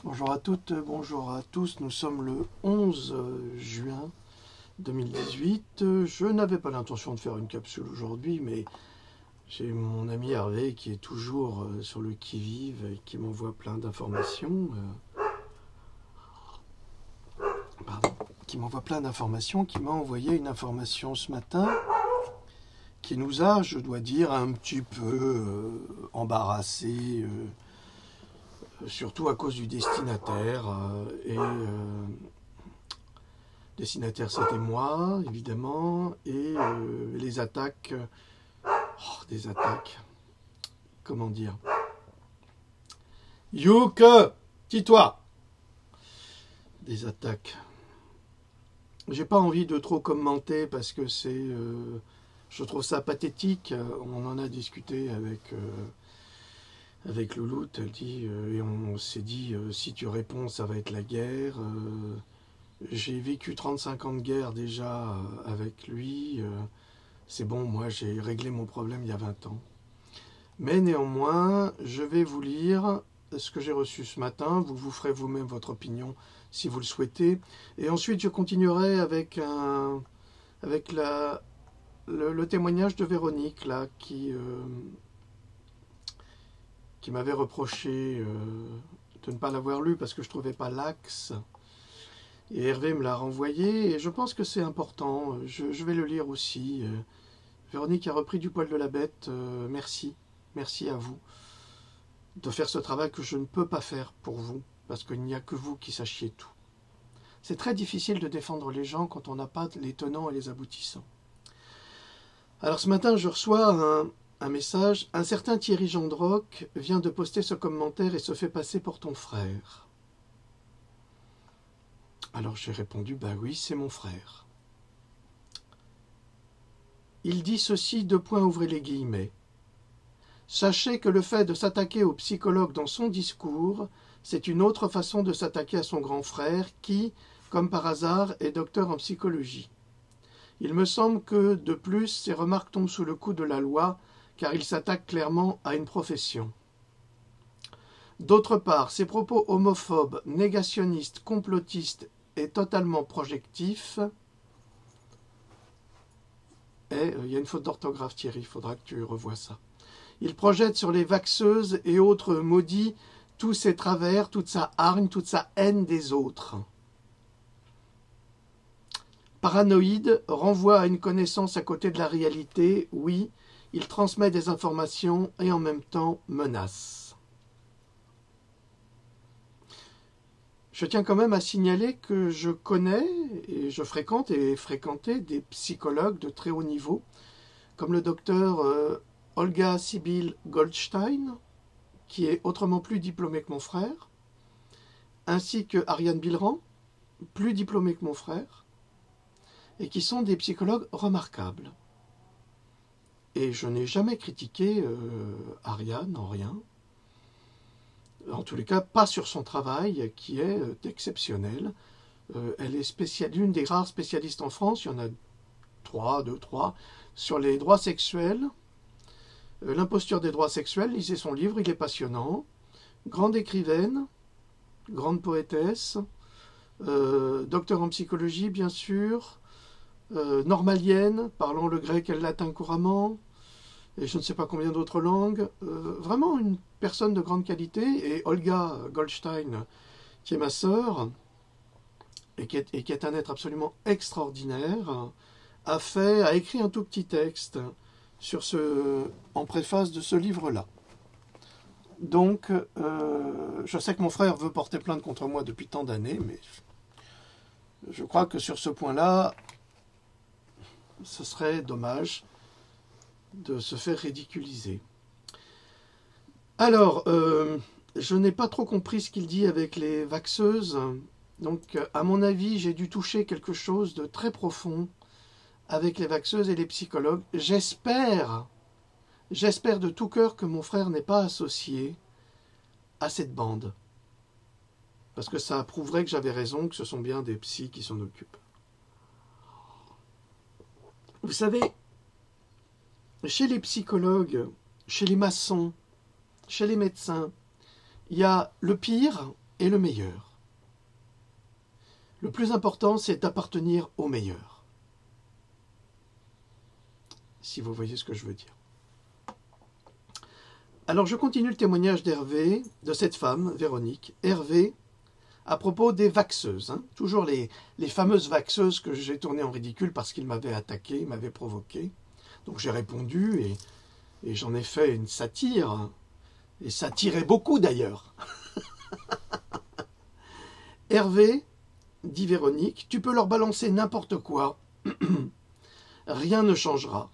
Bonjour à toutes, bonjour à tous. Nous sommes le 11 juin 2018. Je n'avais pas l'intention de faire une capsule aujourd'hui, mais j'ai mon ami Hervé qui est toujours sur le qui-vive et qui m'envoie plein d'informations. Pardon. Qui m'envoie plein d'informations, qui m'a envoyé une information ce matin qui nous a, je dois dire, un petit peu embarrassés, surtout à cause du destinataire. Destinataire, c'était moi, évidemment, et les attaques, des attaques, comment dire, Youk, tis-toi, des attaques. J'ai pas envie de trop commenter parce que je trouve ça pathétique. On en a discuté avec Louloute, elle dit, et on s'est dit, si tu réponds, ça va être la guerre. J'ai vécu 35 ans de guerre déjà avec lui. C'est bon, moi j'ai réglé mon problème il y a 20 ans. Mais néanmoins, je vais vous lire ce que j'ai reçu ce matin. Vous vous ferez vous-même votre opinion si vous le souhaitez. Et ensuite, je continuerai avec le témoignage de Véronique, là, qui m'avait reproché de ne pas l'avoir lu parce que je ne trouvais pas l'axe. Et Hervé me l'a renvoyé, et je pense que c'est important. Je vais le lire aussi. Véronique a repris du poil de la bête. Merci. Merci à vous de faire ce travail que je ne peux pas faire pour vous, parce qu'il n'y a que vous qui sachiez tout. C'est très difficile de défendre les gens quand on n'a pas les tenants et les aboutissants. Alors ce matin, je reçois un message. Un certain Thierry Gendroc vient de poster ce commentaire et se fait passer pour ton frère. Alors j'ai répondu, bah oui, c'est mon frère. Il dit ceci, deux points, ouvrez les guillemets. Sachez que le fait de s'attaquer au psychologue dans son discours, c'est une autre façon de s'attaquer à son grand frère qui, comme par hasard, est docteur en psychologie. Il me semble que, de plus, ces remarques tombent sous le coup de la loi, car il s'attaque clairement à une profession. D'autre part, ses propos homophobes, négationnistes, complotistes et totalement projectifs. Il y a une faute d'orthographe, Thierry, il faudra que tu revoies ça. Il projette sur les vaxeuses et autres maudits tous ses travers, toute sa hargne, toute sa haine des autres. Paranoïde, renvoie à une connaissance à côté de la réalité, oui, il transmet des informations et en même temps menace. Je tiens quand même à signaler que je connais et je fréquente et ai fréquenté des psychologues de très haut niveau, comme le docteur Olga Sibyl Goldstein, qui est autrement plus diplômée que mon frère, ainsi que Ariane Bilran, plus diplômée que mon frère, et qui sont des psychologues remarquables. Et je n'ai jamais critiqué Ariane en rien. En tous les cas, pas sur son travail, qui est exceptionnel. Elle est l'une des rares spécialistes en France, il y en a deux, trois, sur les droits sexuels. L'imposture des droits sexuels, lisez son livre, il est passionnant. Grande écrivaine, grande poétesse, docteur en psychologie, bien sûr, normalienne, parlant le grec et le latin couramment, et je ne sais pas combien d'autres langues. Vraiment une personne de grande qualité. Et Olga Goldstein, qui est ma sœur, et qui est un être absolument extraordinaire, a écrit un tout petit texte en préface de ce livre-là. Donc, je sais que mon frère veut porter plainte contre moi depuis tant d'années, mais je crois que sur ce point-là, ce serait dommage de se faire ridiculiser. Alors, je n'ai pas trop compris ce qu'il dit avec les vaxeuses. Donc, à mon avis, j'ai dû toucher quelque chose de très profond avec les vaxeuses et les psychologues. J'espère de tout cœur que mon frère n'est pas associé à cette bande. Parce que ça prouverait que j'avais raison, que ce sont bien des psys qui s'en occupent. Vous savez, chez les psychologues, chez les maçons, chez les médecins, il y a le pire est le meilleur. Le plus important, c'est d'appartenir au meilleur. Si vous voyez ce que je veux dire. Alors je continue le témoignage d'Hervé, de cette femme, Véronique. Hervé, à propos des vaxeuses, hein, toujours les fameuses vaxeuses que j'ai tournées en ridicule parce qu'il m'avait attaqué, il m'avait provoqué. Donc j'ai répondu et j'en ai fait une satire, hein, et ça tirait beaucoup d'ailleurs. Hervé, dit Véronique, tu peux leur balancer n'importe quoi, rien ne changera.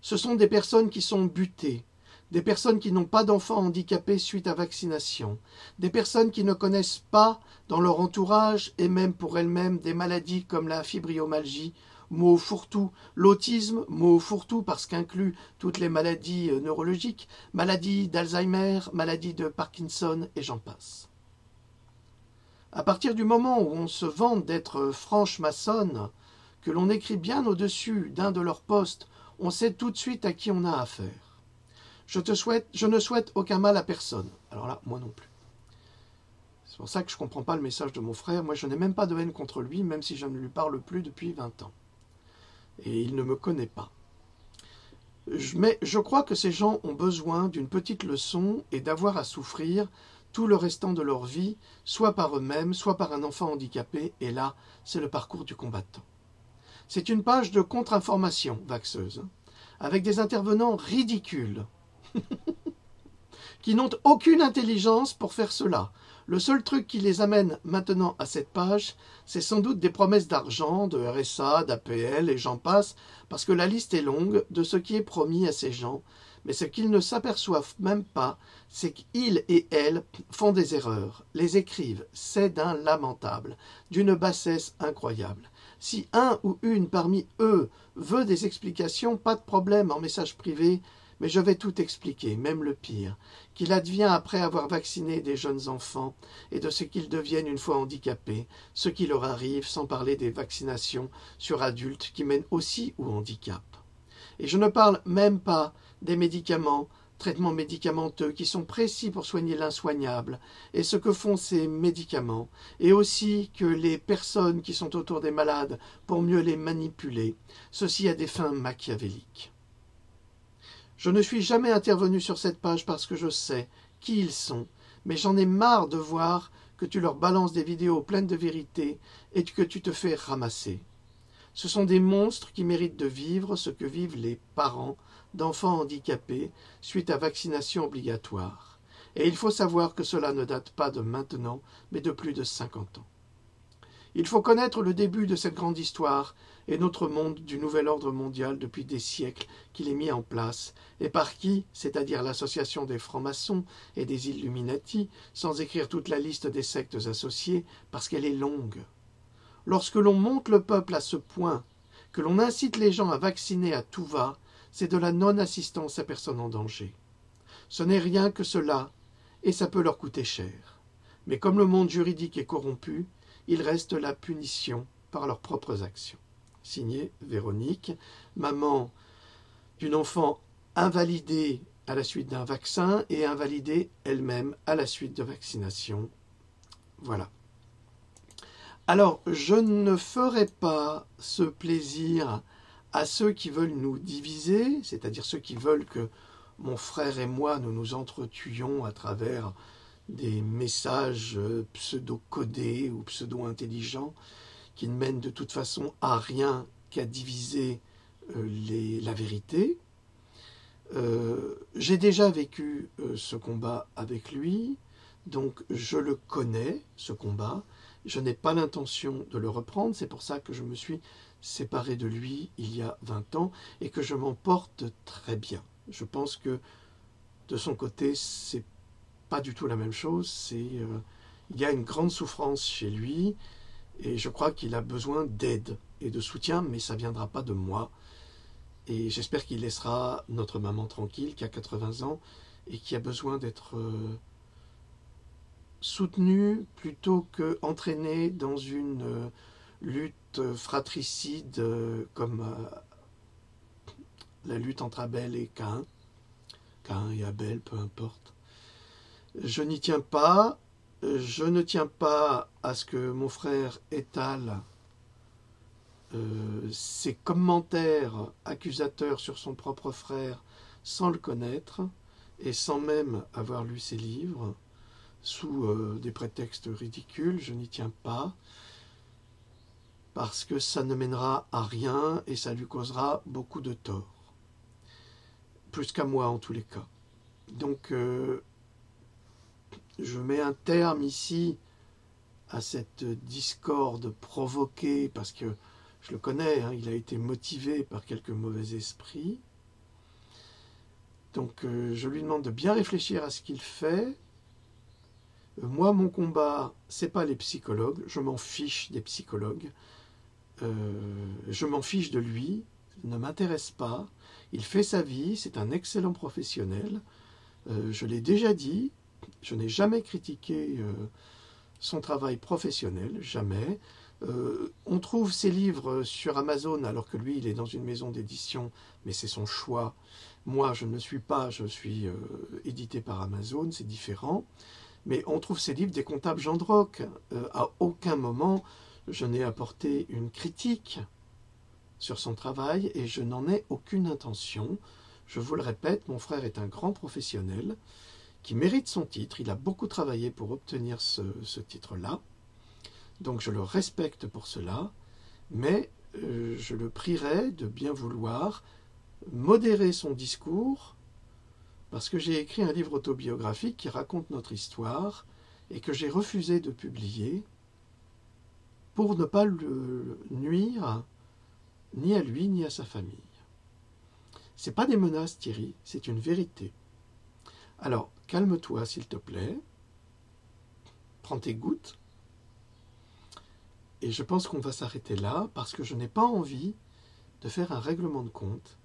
Ce sont des personnes qui sont butées, des personnes qui n'ont pas d'enfants handicapés suite à vaccination, des personnes qui ne connaissent pas dans leur entourage et même pour elles-mêmes des maladies comme la fibromyalgie, mot fourre-tout, l'autisme, mot fourre-tout parce qu'inclut toutes les maladies neurologiques, maladies d'Alzheimer, maladies de Parkinson et j'en passe. À partir du moment où on se vante d'être franche-maçonne, que l'on écrit bien au-dessus d'un de leurs postes, on sait tout de suite à qui on a affaire. Je ne souhaite aucun mal à personne. Alors là, moi non plus. C'est pour ça que je ne comprends pas le message de mon frère. Moi, je n'ai même pas de haine contre lui, même si je ne lui parle plus depuis 20 ans. Et il ne me connaît pas. Mais je crois que ces gens ont besoin d'une petite leçon et d'avoir à souffrir tout le restant de leur vie, soit par eux-mêmes, soit par un enfant handicapé. Et là, c'est le parcours du combattant. C'est une page de contre-information, vaxeuse, avec des intervenants ridicules, qui n'ont aucune intelligence pour faire cela. Le seul truc qui les amène maintenant à cette page, c'est sans doute des promesses d'argent, de RSA, d'APL et j'en passe, parce que la liste est longue de ce qui est promis à ces gens. Mais ce qu'ils ne s'aperçoivent même pas, c'est qu'ils et elles font des erreurs, les écrivent, c'est d'un lamentable, d'une bassesse incroyable. Si un ou une parmi eux veut des explications, pas de problème en message privé, mais je vais tout expliquer, même le pire, qu'il advient après avoir vacciné des jeunes enfants et de ce qu'ils deviennent une fois handicapés, ce qui leur arrive, sans parler des vaccinations sur adultes qui mènent aussi au handicap. Et je ne parle même pas des médicaments, traitements médicamenteux qui sont précis pour soigner l'insoignable, et ce que font ces médicaments, et aussi que les personnes qui sont autour des malades pour mieux les manipuler, ceci à des fins machiavéliques. Je ne suis jamais intervenu sur cette page parce que je sais qui ils sont, mais j'en ai marre de voir que tu leur balances des vidéos pleines de vérité et que tu te fais ramasser. Ce sont des monstres qui méritent de vivre ce que vivent les parents d'enfants handicapés suite à vaccination obligatoire. Et il faut savoir que cela ne date pas de maintenant, mais de plus de 50 ans. Il faut connaître le début de cette grande histoire et notre monde du nouvel ordre mondial depuis des siècles qu'il est mis en place, et par qui, c'est-à-dire l'association des francs-maçons et des Illuminati, sans écrire toute la liste des sectes associées, parce qu'elle est longue. Lorsque l'on monte le peuple à ce point, que l'on incite les gens à vacciner à tout va, c'est de la non-assistance à personne en danger. Ce n'est rien que cela, et ça peut leur coûter cher. Mais comme le monde juridique est corrompu, il reste la punition par leurs propres actions. Signé Véronique, maman d'une enfant invalidée à la suite d'un vaccin et invalidée elle-même à la suite de vaccination. Voilà. Alors, je ne ferai pas ce plaisir à ceux qui veulent nous diviser, c'est-à-dire ceux qui veulent que mon frère et moi, nous nous entretuions à travers des messages pseudo-codés ou pseudo-intelligents qui ne mènent de toute façon à rien qu'à diviser la vérité. J'ai déjà vécu ce combat avec lui, donc je le connais, ce combat. Je n'ai pas l'intention de le reprendre, c'est pour ça que je me suis séparé de lui il y a 20 ans et que je m'en porte très bien. Je pense que de son côté, c'est pas du tout la même chose. Il y a une grande souffrance chez lui et je crois qu'il a besoin d'aide et de soutien, mais ça ne viendra pas de moi. Et j'espère qu'il laissera notre maman tranquille, qui a 80 ans et qui a besoin d'être soutenue plutôt qu'entraînée dans une lutte fratricide comme la lutte entre Abel et Caïn et Abel, peu importe. Je n'y tiens pas, Je ne tiens pas à ce que mon frère étale ses commentaires accusateurs sur son propre frère sans le connaître et sans même avoir lu ses livres, sous des prétextes ridicules. Je n'y tiens pas, parce que ça ne mènera à rien et ça lui causera beaucoup de tort. Plus qu'à moi en tous les cas. Donc je mets un terme ici à cette discorde provoquée, parce que je le connais, hein, il a été motivé par quelques mauvais esprits. Donc je lui demande de bien réfléchir à ce qu'il fait. Moi, mon combat, c'est pas les psychologues, je m'en fiche des psychologues. Je m'en fiche de lui, il ne m'intéresse pas. Il fait sa vie, c'est un excellent professionnel. Je l'ai déjà dit, je n'ai jamais critiqué son travail professionnel, jamais. On trouve ses livres sur Amazon alors que lui, il est dans une maison d'édition, mais c'est son choix. Moi, je ne le suis pas, je suis édité par Amazon, c'est différent. Mais on trouve ses livres des comptables Jean Droc. À aucun moment, je n'ai apporté une critique sur son travail et je n'en ai aucune intention. Je vous le répète, mon frère est un grand professionnel qui mérite son titre. Il a beaucoup travaillé pour obtenir ce titre-là. Donc je le respecte pour cela, mais je le prierai de bien vouloir modérer son discours, parce que j'ai écrit un livre autobiographique qui raconte notre histoire et que j'ai refusé de publier pour ne pas le nuire ni à lui ni à sa famille. Ce n'est pas des menaces, Thierry, c'est une vérité. Alors, calme-toi s'il te plaît, prends tes gouttes, et je pense qu'on va s'arrêter là, parce que je n'ai pas envie de faire un règlement de compte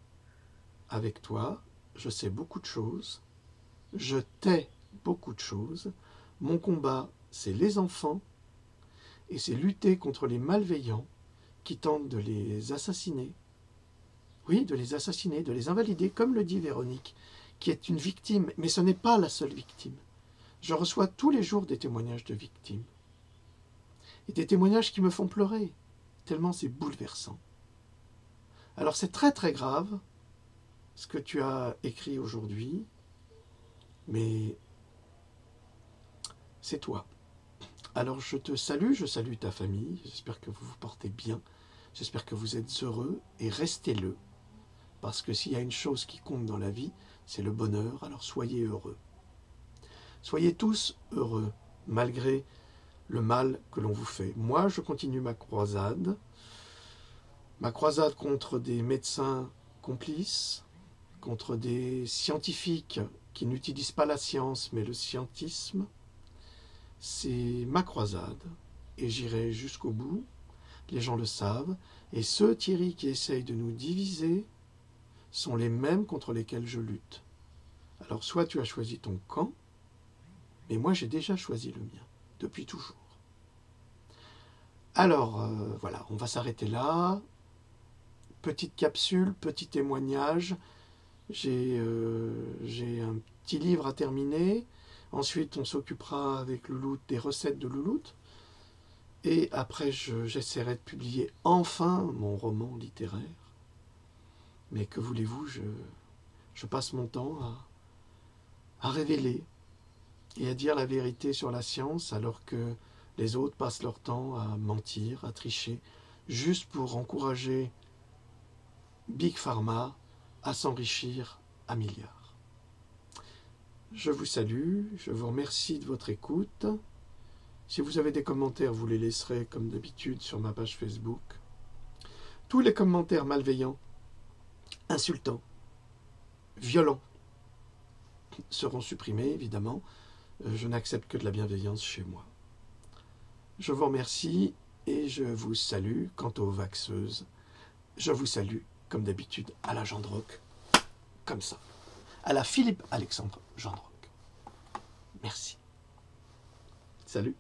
avec toi. Je sais beaucoup de choses, je tais beaucoup de choses. Mon combat, c'est les enfants, et c'est lutter contre les malveillants qui tentent de les assassiner. Oui, de les assassiner, de les invalider, comme le dit Véronique, qui est une victime, mais ce n'est pas la seule victime. Je reçois tous les jours des témoignages de victimes. Et des témoignages qui me font pleurer, tellement c'est bouleversant. Alors c'est très très grave, ce que tu as écrit aujourd'hui, mais c'est toi. Alors je te salue, je salue ta famille, j'espère que vous vous portez bien, j'espère que vous êtes heureux, et restez-le, parce que s'il y a une chose qui compte dans la vie, c'est le bonheur, alors soyez heureux. Soyez tous heureux, malgré le mal que l'on vous fait. Moi, je continue ma croisade contre des médecins complices, contre des scientifiques qui n'utilisent pas la science, mais le scientisme. C'est ma croisade, et j'irai jusqu'au bout, les gens le savent, et ceux, Thierry, qui essayent de nous diviser, sont les mêmes contre lesquels je lutte. Alors soit tu as choisi ton camp, mais moi j'ai déjà choisi le mien, depuis toujours. Alors, voilà, on va s'arrêter là. Petite capsule, petit témoignage. J'ai un petit livre à terminer. Ensuite, on s'occupera avec Louloute des recettes de Louloute. Et après, j'essaierai de publier enfin mon roman littéraire. Mais que voulez-vous, je passe mon temps à révéler et à dire la vérité sur la science, alors que les autres passent leur temps à mentir, à tricher, juste pour encourager Big Pharma à s'enrichir à milliards. Je vous salue, je vous remercie de votre écoute. Si vous avez des commentaires, vous les laisserez comme d'habitude sur ma page Facebook. Tous les commentaires malveillants, insultants, violents seront supprimés, évidemment. Je n'accepte que de la bienveillance chez moi. Je vous remercie et je vous salue. Quant aux vaxeuses, je vous salue, comme d'habitude, à la Jean Droc, comme ça, à la Philippe Alexandre Jean Droc. Merci. Salut.